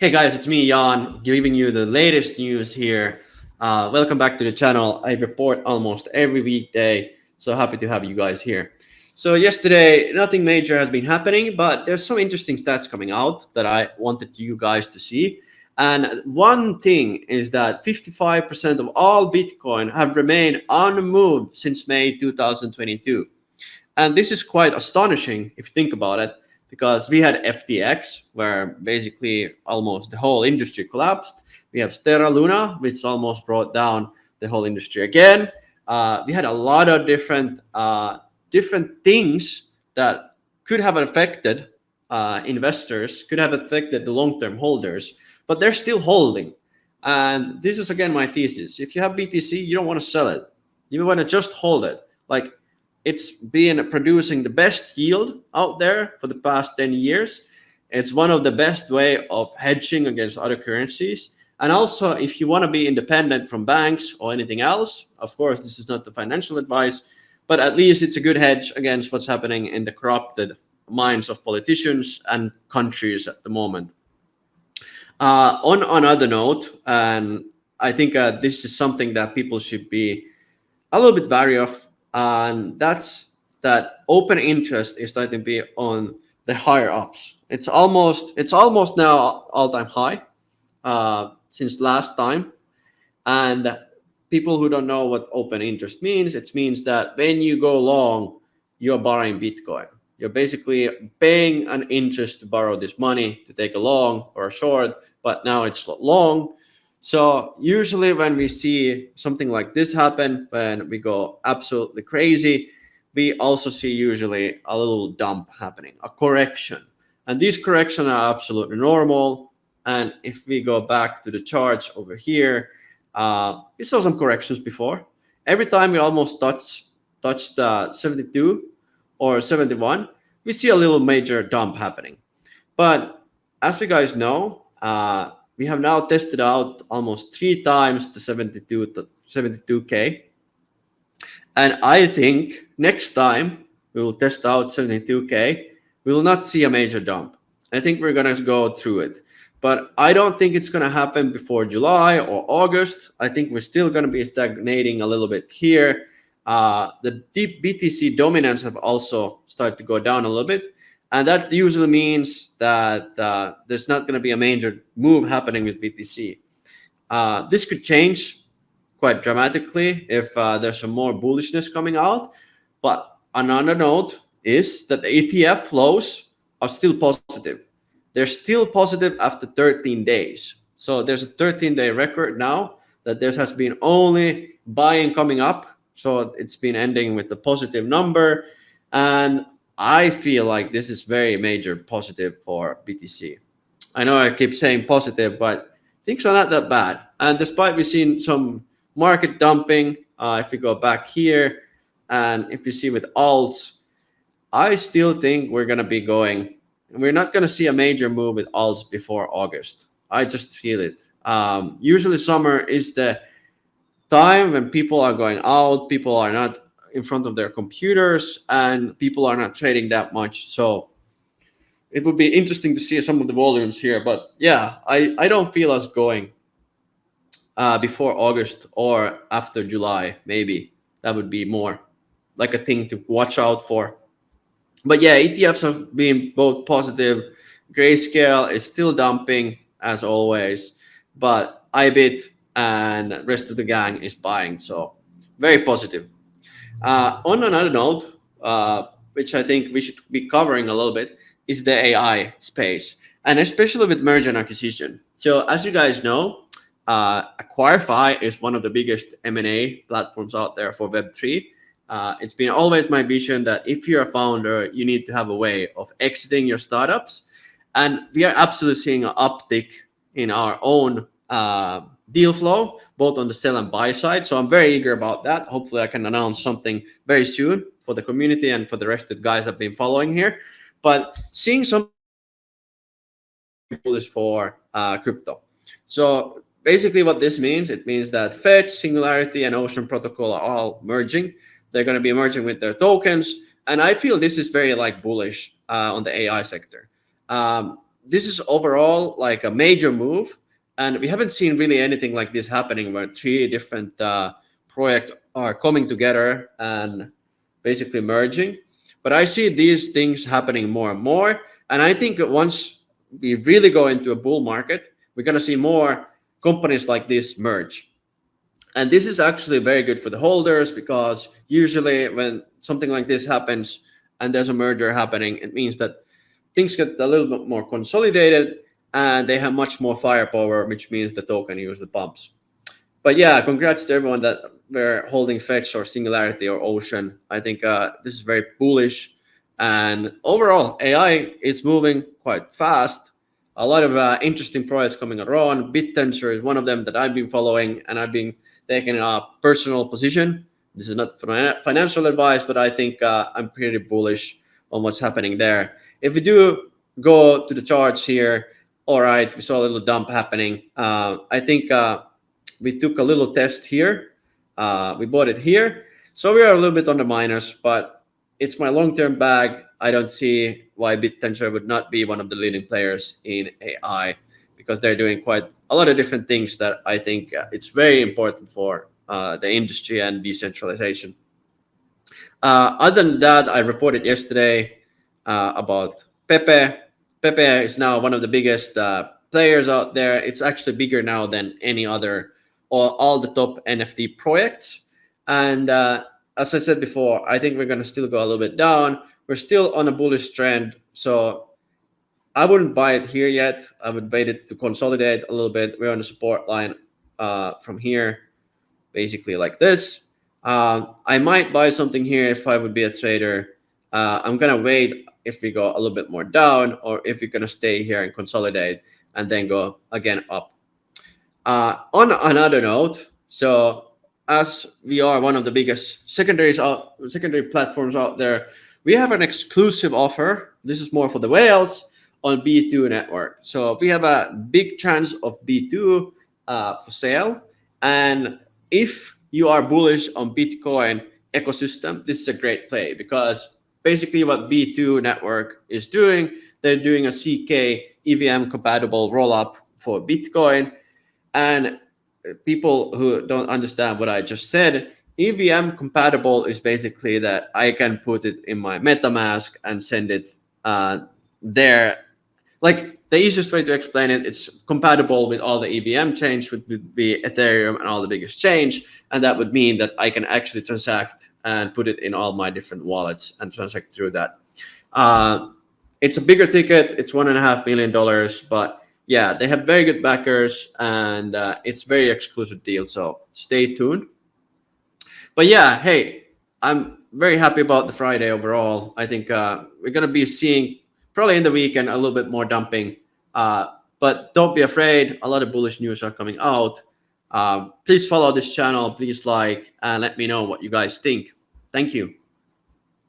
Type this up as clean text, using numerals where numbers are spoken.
Hey guys, it's me, Jan, giving you the latest news here. Welcome back to the channel. I report almost every weekday, so happy to have you guys here. So yesterday, nothing major has been happening, but there's some interesting stats coming out that I wanted you guys to see. And one thing is that 55% of all Bitcoin have remained unmoved since May 2022. And this is quite astonishing if you think about it, because we had FTX, where basically almost the whole industry collapsed. We have Terra Luna, which almost brought down the whole industry again. We had a lot of different things that could have affected investors, could have affected the long-term holders, but they're still holding. And this is again my thesis. If you have BTC, you don't want to sell it. You want to just hold it. Like, it's been producing the best yield out there for the past 10 years. It's one of the best way of hedging against other currencies. And also, if you want to be independent from banks or anything else, of course, this is not the financial advice, but at least it's a good hedge against what's happening in the corrupted minds of politicians and countries at the moment. On another note, and I think this is something that people should be a little bit wary of, and that's that open interest is starting to be on the higher ups. It's almost now all-time high since last time. And people who don't know what open interest means, it means that when you go long, you're borrowing Bitcoin. You're basically paying an interest to borrow this money to take a long or a short, but now it's long. So usually when we see something like this happen, when we go absolutely crazy, we also see usually a little dump happening, a correction. And these corrections are absolutely normal. And if we go back to the charts over here, we saw some corrections before. Every time we almost touch 72 or 71, we see a little major dump happening. But as we guys know, we have now tested out almost 3 times the 72K. And I think next time we will test out 72K, we will not see a major dump. I think we're going to go through it. But I don't think it's going to happen before July or August. I think we're still going to be stagnating a little bit here. The deep BTC dominance have also started to go down a little bit. And that usually means that there's not going to be a major move happening with BTC. This could change quite dramatically if there's some more bullishness coming out. But another note is that the ETF flows are still positive. They're still positive after 13 days. So there's a 13-day record now that there has been only buying coming up. So it's been ending with a positive number. And I feel like this is very major positive for BTC. I know I keep saying positive, but things are not that bad. And despite we've seen some market dumping, if we go back here, and if you see with alts, I still think we're going to be going. We're not going to see a major move with alts before August. I just feel it. Usually summer is the time when people are going out, people are not in front of their computers, and people are not trading that much. So it would be interesting to see some of the volumes here. But yeah, I don't feel us going before August or after July. Maybe that would be more like a thing to watch out for. But yeah, ETFs have been both positive. Grayscale is still dumping as always, but IBIT and rest of the gang is buying. So very positive. On another note, which I think we should be covering a little bit, is the AI space, and especially with merger and acquisition. So as you guys know, Acquire.Fi is one of the biggest M&A platforms out there for Web3. It's been always my vision that if you're a founder, you need to have a way of exiting your startups. And we are absolutely seeing an uptick in our own deal flow, both on the sell and buy side. So I'm very eager about that. Hopefully I can announce something very soon for the community and for the rest of the guys I've been following here. But seeing some bullish for crypto. So basically what this means, it means that Fetch, Singularity, and Ocean Protocol are all merging. They're going to be merging with their tokens. And I feel this is very bullish on the AI sector. this is overall like a major move, and we haven't seen really anything like this happening where three different projects are coming together and basically merging. But I see these things happening more and more, and I think that once we really go into a bull market, we're going to see more companies like this merge. And this is actually very good for the holders, because usually when something like this happens and there's a merger happening, it means that things get a little bit more consolidated and they have much more firepower, which means the token usually pumps. But yeah, congrats to everyone that were holding Fetch or Singularity or Ocean. I think this is very bullish. And overall, AI is moving quite fast. A lot of interesting projects coming around. BitTensor is one of them that I've been following, and I've been taking a personal position. This is not financial advice, but I think I'm pretty bullish on what's happening there. If we do go to the charts here, all right, we saw a little dump happening. I think we took a little test here. We bought it here. So we are a little bit on the minus, but it's my long-term bag. I don't see why BitTensor would not be one of the leading players in AI, because they're doing quite a lot of different things that I think it's very important for the industry and decentralization. Other than that, I reported yesterday about Pepe. Pepe is now one of the biggest players out there. It's actually bigger now than any other, or all the top NFT projects. And as I said before, I think we're going to still go a little bit down. We're still on a bullish trend. So I wouldn't buy it here yet. I would wait it to consolidate a little bit. We're on the support line from here, basically like this. I might buy something here if I would be a trader. I'm going to wait if we go a little bit more down, or if we're going to stay here and consolidate and then go again up. On another note, so as we are one of the biggest secondary platforms out there, we have an exclusive offer. This is more for the whales on B2 network. So we have a big chance of B2 for sale. And if you are bullish on Bitcoin ecosystem, this is a great play, because basically what B2 network is doing, they're doing a CK EVM compatible rollup for Bitcoin. And people who don't understand what I just said, EVM compatible is basically that I can put it in my MetaMask and send it there. Like the easiest way to explain it, it's compatible with all the EVM chains, which would be Ethereum and all the biggest chains. And that would mean that I can actually transact and put it in all my different wallets and transact through that. It's a bigger ticket. It's $1.5 million, but yeah, they have very good backers, and it's very exclusive deal. So stay tuned. But yeah, hey, I'm very happy about the Friday overall. I think we're going to be seeing probably in the weekend a little bit more dumping. But don't be afraid. A lot of bullish news are coming out. Please follow this channel. Please like and let me know what you guys think. Thank you.